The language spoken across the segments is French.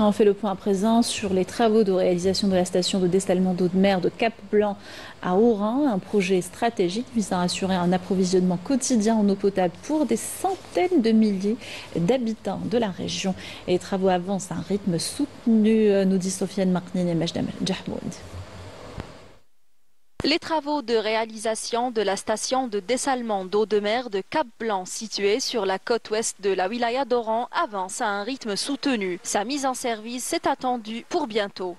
On fait le point à présent sur les travaux de réalisation de la station de dessalement d'eau de mer de Cap-Blanc à Oran, un projet stratégique visant à assurer un approvisionnement quotidien en eau potable pour des centaines de milliers d'habitants de la région. Et les travaux avancent à un rythme soutenu, nous dit Sofiane Marnine et Majdam Djahmoud. Les travaux de réalisation de la station de dessalement d'eau de mer de Cap-Blanc, située sur la côte ouest de la wilaya d'Oran, avancent à un rythme soutenu. Sa mise en service est attendue pour bientôt.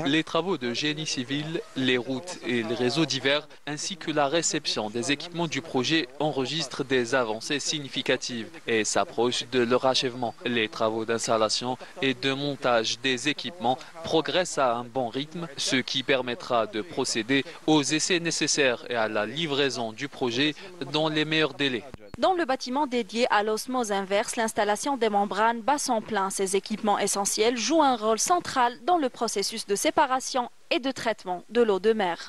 Les travaux de génie civil, les routes et les réseaux divers, ainsi que la réception des équipements du projet enregistrent des avancées significatives et s'approchent de leur achèvement. Les travaux d'installation et de montage des équipements progressent à un bon rythme, ce qui permettra de procéder aux essais nécessaires et à la livraison du projet dans les meilleurs délais. Dans le bâtiment dédié à l'osmose inverse, l'installation des membranes bat son plein. Ces équipements essentiels jouent un rôle central dans le processus de séparation et de traitement de l'eau de mer.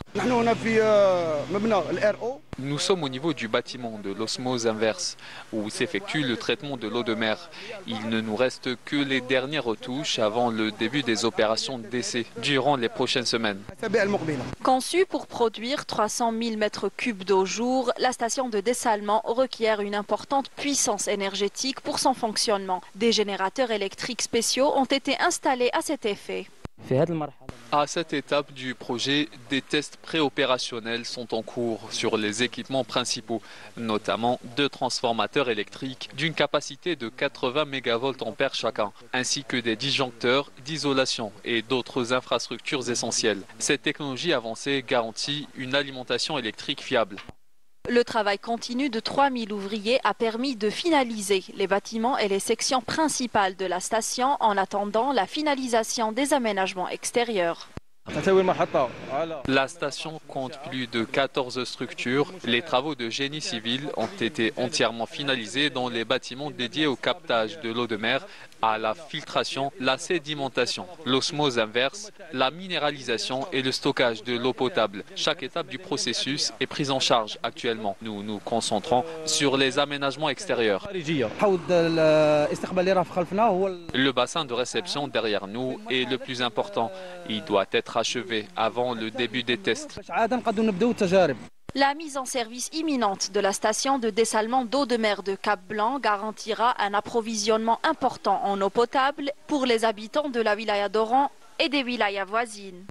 Nous sommes au niveau du bâtiment de l'osmose inverse où s'effectue le traitement de l'eau de mer. Il ne nous reste que les dernières retouches avant le début des opérations d'essai durant les prochaines semaines. Conçue pour produire 300 000 m3 d'eau jour, la station de dessalement requiert une importante puissance énergétique pour son fonctionnement. Des générateurs électriques spéciaux ont été installés à cet effet. À cette étape du projet, des tests préopérationnels sont en cours sur les équipements principaux, notamment 2 transformateurs électriques d'une capacité de 80 MVA chacun, ainsi que des disjoncteurs d'isolation et d'autres infrastructures essentielles. Cette technologie avancée garantit une alimentation électrique fiable. Le travail continu de 3000 ouvriers a permis de finaliser les bâtiments et les sections principales de la station en attendant la finalisation des aménagements extérieurs. La station compte plus de 14 structures. Les travaux de génie civil ont été entièrement finalisés dans les bâtiments dédiés au captage de l'eau de mer, à la filtration, la sédimentation, l'osmose inverse, la minéralisation et le stockage de l'eau potable. Chaque étape du processus est prise en charge actuellement. Nous nous concentrons sur les aménagements extérieurs. Le bassin de réception derrière nous est le plus important. Il doit être achevé avant le début des tests. La mise en service imminente de la station de dessalement d'eau de mer de Cap-Blanc garantira un approvisionnement important en eau potable pour les habitants de la wilaya d'Oran et des wilayas voisines.